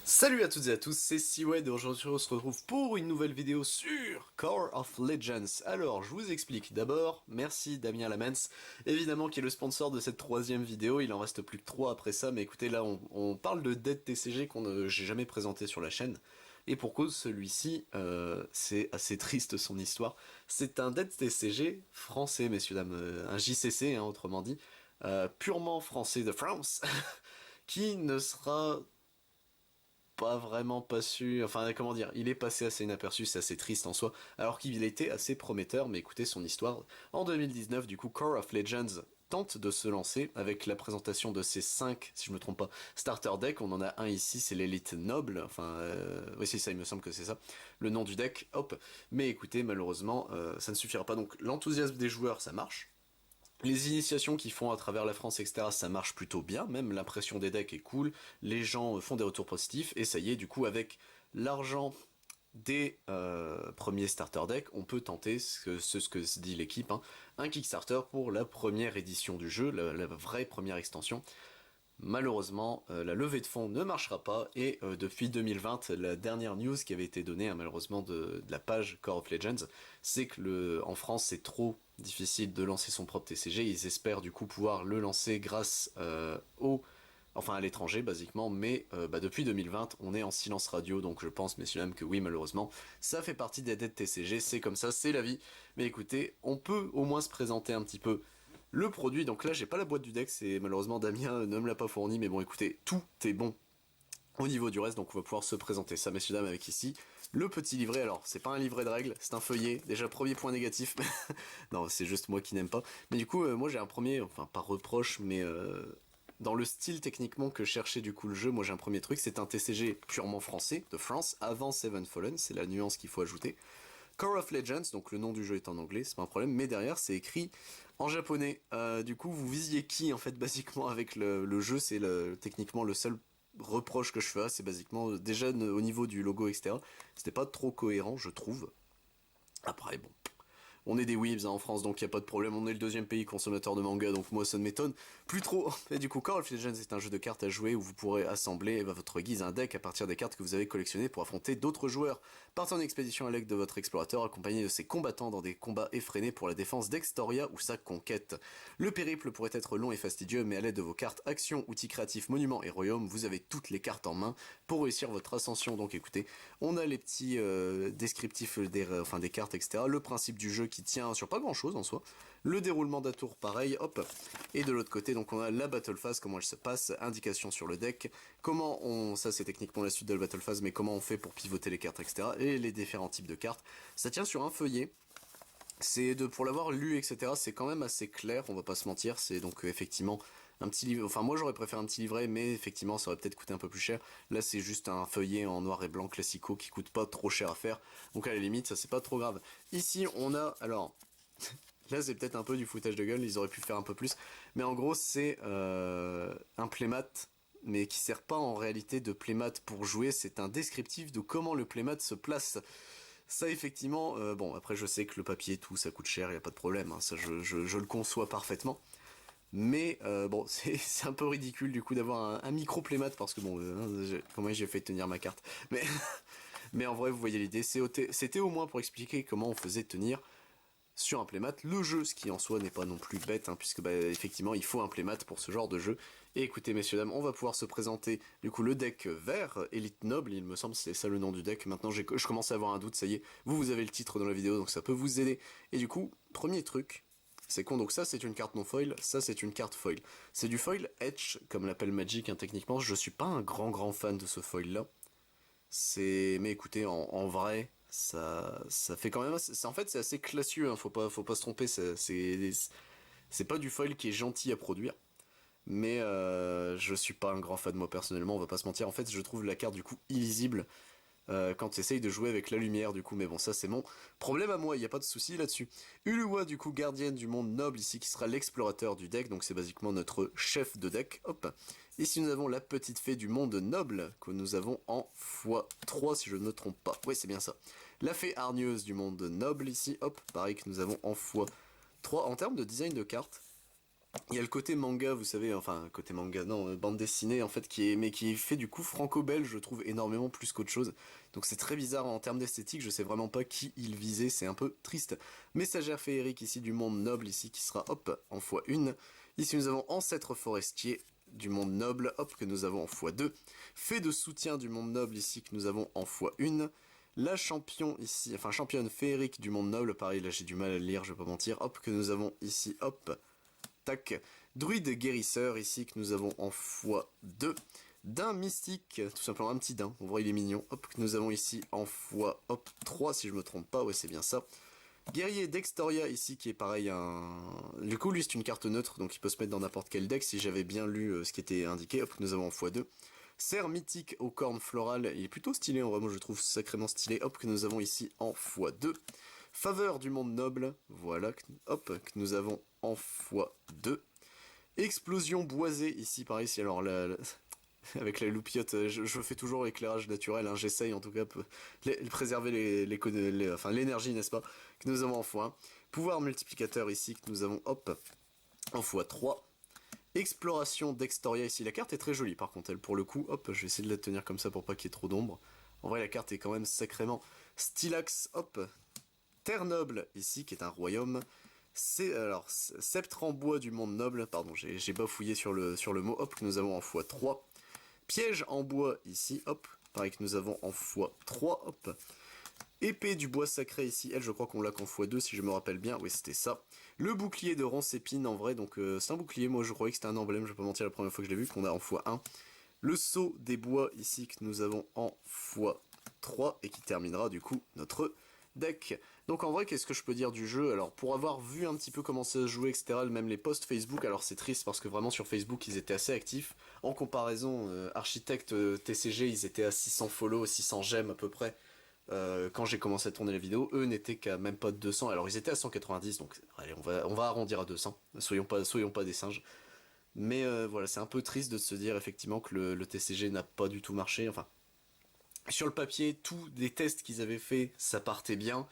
Salut à toutes et à tous, c'est Seawed et aujourd'hui on se retrouve pour une nouvelle vidéo sur Core of Legends. Alors, je vous explique. D'abord, merci Damien Lamens, évidemment qui est le sponsor de cette troisième vidéo. Il en reste plus que 3 après ça, mais écoutez, là on parle de Dead TCG qu'on j'ai jamais présenté sur la chaîne. Et pour cause, celui-ci, c'est assez triste son histoire. C'est un Dead TCG français, messieurs dames, un JCC, hein, autrement dit, purement français de France, qui ne sera pas vraiment pas su, enfin comment dire, il est passé assez inaperçu, c'est assez triste en soi, alors qu'il était assez prometteur, mais écoutez son histoire. En 2019, du coup, Core of Legends tente de se lancer avec la présentation de ses 5, si je me trompe pas, starter deck. On en a un ici, c'est l'élite noble, enfin, oui c'est ça, il me semble que c'est ça, le nom du deck, hop. Mais écoutez, malheureusement, ça ne suffira pas, donc l'enthousiasme des joueurs, ça marche. Les initiations qu'ils font à travers la France, etc., ça marche plutôt bien, même l'impression des decks est cool, les gens font des retours positifs, et ça y est, du coup, avec l'argent des premiers starter decks, on peut tenter ce que se dit l'équipe, hein, un Kickstarter pour la première édition du jeu, la vraie première extension. Malheureusement, la levée de fonds ne marchera pas et depuis 2020, la dernière news qui avait été donnée, hein, malheureusement, de la page Core of Legends, c'est que en France, c'est trop difficile de lancer son propre TCG. Ils espèrent du coup pouvoir le lancer grâce enfin à l'étranger, basiquement, mais depuis 2020, on est en silence radio, donc je pense, messieurs dames, que oui, malheureusement, ça fait partie des dettes TCG, c'est comme ça, c'est la vie. Mais écoutez, on peut au moins se présenter un petit peu le produit. Donc là, j'ai pas la boîte du deck, c'est malheureusement Damien ne me l'a pas fourni, mais bon, écoutez, tout est bon au niveau du reste, donc on va pouvoir se présenter ça, messieurs dames, avec ici le petit livret. Alors, c'est pas un livret de règles, c'est un feuillet. Déjà, premier point négatif. Non, c'est juste moi qui n'aime pas. Mais du coup, moi j'ai un premier, enfin pas reproche, mais dans le style techniquement que cherchait du coup le jeu, moi j'ai un premier truc, c'est un TCG purement français, de France, avant Seven Fallen, c'est la nuance qu'il faut ajouter. Core of Legends, donc le nom du jeu est en anglais, c'est pas un problème, mais derrière c'est écrit en japonais. Du coup, vous visiez qui en fait basiquement avec le jeu, c'est techniquement le seul reproche que je fais, c'est basiquement déjà au niveau du logo, etc. C'était pas trop cohérent, je trouve. Après, bon, on est des weebs hein, en France, donc il n'y a pas de problème. On est le deuxième pays consommateur de manga, donc moi ça ne m'étonne plus trop. Et du coup, Call of Legends est un jeu de cartes à jouer où vous pourrez assembler à votre guise un deck à partir des cartes que vous avez collectionnées pour affronter d'autres joueurs. Partez en expédition à l'aide de votre explorateur, accompagné de ses combattants dans des combats effrénés pour la défense d'Extoria ou sa conquête. Le périple pourrait être long et fastidieux, mais à l'aide de vos cartes actions, outils créatifs, monuments et royaumes, vous avez toutes les cartes en main pour réussir votre ascension. Donc écoutez, on a les petits descriptifs des cartes, etc. Le principe du jeu qui tient sur pas grand chose en soi. Le déroulement d'un tour pareil, hop. Et de l'autre côté, donc on a la battle phase, comment elle se passe, indication sur le deck, comment on, ça c'est techniquement la suite de la battle phase, mais comment on fait pour pivoter les cartes, etc. Et les différents types de cartes. Ça tient sur un feuillet. Pour l'avoir lu, etc. C'est quand même assez clair, on va pas se mentir. C'est donc effectivement un petit livre. Enfin, moi j'aurais préféré un petit livret, mais effectivement, ça aurait peut-être coûté un peu plus cher. Là, c'est juste un feuillet en noir et blanc classico qui coûte pas trop cher à faire. Donc à la limite, ça c'est pas trop grave. Ici, on a alors. Là, c'est peut-être un peu du foutage de gueule, ils auraient pu faire un peu plus. Mais en gros, c'est un playmat, mais qui sert pas en réalité de playmat pour jouer. C'est un descriptif de comment le playmat se place. Ça, effectivement, bon, après, je sais que le papier, tout, ça coûte cher, y a pas de problème, hein, ça, je le conçois parfaitement. Mais bon, c'est un peu ridicule du coup d'avoir un micro playmat parce que bon, comment j'ai fait tenir ma carte. Mais, mais en vrai, vous voyez l'idée, c'était au moins pour expliquer comment on faisait tenir sur un playmat le jeu, ce qui en soi n'est pas non plus bête, hein, puisque bah, effectivement il faut un playmat pour ce genre de jeu. Et écoutez messieurs dames, on va pouvoir se présenter du coup le deck vert, Elite Noble, il me semble c'est ça le nom du deck. Maintenant je commence à avoir un doute, ça y est, vous avez le titre dans la vidéo donc ça peut vous aider. Et du coup, premier truc, c'est con, donc ça c'est une carte non foil, ça c'est une carte foil. C'est du foil etch, comme l'appelle Magic hein, techniquement, je suis pas un grand fan de ce foil là. Mais écoutez, en vrai, ça fait quand même, en fait, c'est assez classieux, hein, faut pas se tromper, c'est pas du foil qui est gentil à produire. Mais je suis pas un grand fan moi personnellement, on va pas se mentir. En fait, je trouve la carte du coup illisible quand tu essayes de jouer avec la lumière du coup, mais bon ça c'est mon problème à moi, il n'y a pas de souci là-dessus. Uluwa du coup gardienne du monde noble ici qui sera l'explorateur du deck, donc c'est basiquement notre chef de deck, hop. Ici nous avons la petite fée du monde noble que nous avons en x3 si je ne me trompe pas, oui c'est bien ça. La fée hargneuse du monde noble ici, hop, pareil que nous avons en x3. En termes de design de carte, Il y a le côté manga, vous savez, enfin côté manga, non, bande dessinée en fait, mais qui est fait du coup franco-belge, je trouve énormément plus qu'autre chose. Donc c'est très bizarre en termes d'esthétique, je sais vraiment pas qui il visait, c'est un peu triste. Messagère féerique ici du monde noble, ici qui sera hop en x1. Ici nous avons ancêtre forestier du monde noble, hop que nous avons en x2. Fait de soutien du monde noble ici que nous avons en x1. La champion ici, enfin championne féerique du monde noble, pareil là j'ai du mal à le lire, je vais pas mentir, hop que nous avons ici, hop. Tac. Druide guérisseur ici que nous avons en x2. Daim mystique, tout simplement un petit daim, on voit il est mignon. Hop, que nous avons ici en x3 si je me trompe pas, ouais c'est bien ça. Guerrier d'Extoria ici qui est pareil un... Du coup lui c'est une carte neutre donc il peut se mettre dans n'importe quel deck si j'avais bien lu ce qui était indiqué. Hop, que nous avons en x2. Cerf mythique aux cornes florales, il est plutôt stylé en vrai, moi je le trouve sacrément stylé. Hop, que nous avons ici en x2. Faveur du monde noble, voilà, hop, que nous avons en x2. Explosion boisée, ici pareil, si alors avec la loupiote, je fais toujours éclairage naturel, hein, j'essaye en tout cas de préserver enfin, l'énergie, n'est-ce pas, que nous avons en x1. Pouvoir multiplicateur ici, que nous avons, hop, en x3. Exploration d'Extoria ici, la carte est très jolie par contre, elle pour le coup, hop, je vais essayer de la tenir comme ça pour pas qu'il y ait trop d'ombre. En vrai la carte est quand même sacrément stylax, hop, Terre noble ici qui est un royaume. C'est alors sceptre en bois du monde noble, pardon j'ai bafouillé sur le mot, hop que nous avons en x3. Piège en bois ici, hop, pareil que nous avons en x3, hop. Épée du bois sacré ici, elle je crois qu'on l'a qu'en x2 si je me rappelle bien, oui c'était ça. Le bouclier de Roncépine en vrai, donc c'est un bouclier, moi je croyais que c'était un emblème, je vais pas mentir la première fois que je l'ai vu, qu'on a en x1. Le sceau des bois ici que nous avons en x3 et qui terminera du coup notre deck. Donc en vrai, qu'est-ce que je peux dire du jeu? Alors pour avoir vu un petit peu comment ça se jouait, etc., même les posts Facebook, alors c'est triste parce que vraiment sur Facebook ils étaient assez actifs. En comparaison, Architecte TCG, ils étaient à 600 follow, 600 j'aime à peu près. Quand j'ai commencé à tourner la vidéo, eux n'étaient qu'à même pas de 200, alors ils étaient à 190, donc allez, on va arrondir à 200, soyons pas des singes. Mais voilà, c'est un peu triste de se dire effectivement que le TCG n'a pas du tout marché, enfin, sur le papier, tous les tests qu'ils avaient fait, ça partait bien,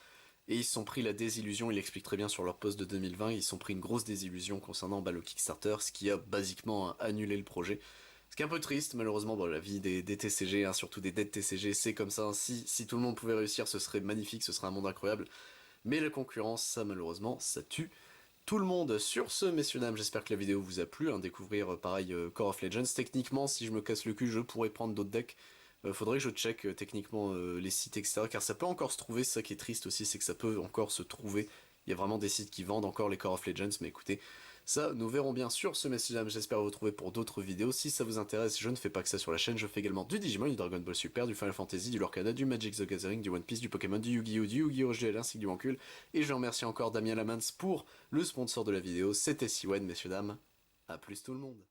et ils se sont pris la désillusion, ils l'expliquent très bien sur leur post de 2020, ils se sont pris une grosse désillusion concernant le Kickstarter, ce qui a basiquement annulé le projet. Ce qui est un peu triste, malheureusement, bon, la vie des TCG, hein, surtout des dead TCG, c'est comme ça, hein. Si tout le monde pouvait réussir, ce serait magnifique, ce serait un monde incroyable, mais la concurrence, ça malheureusement, ça tue tout le monde. Sur ce, messieurs dames, j'espère que la vidéo vous a plu, hein, découvrir pareil Core of Legends. Techniquement, si je me casse le cul, je pourrais prendre d'autres decks. Faudrait que je check techniquement les sites, etc. Car ça peut encore se trouver, c'est ça qui est triste aussi, c'est que ça peut encore se trouver. Il y a vraiment des sites qui vendent encore les Core of Legends, mais écoutez, ça, nous verrons bien. Sur ce, messieurs dames, j'espère vous retrouver pour d'autres vidéos. Si ça vous intéresse, je ne fais pas que ça sur la chaîne, je fais également du Digimon, du Dragon Ball Super, du Final Fantasy, du Lorcana, du Magic the Gathering, du One Piece, du Pokémon, du Yu-Gi-Oh!, du Yu-Gi-Oh! GL ainsi que du Mancul. Et je remercie encore Damien Lamans pour le sponsor de la vidéo. C'était Siwen, messieurs dames. A plus tout le monde.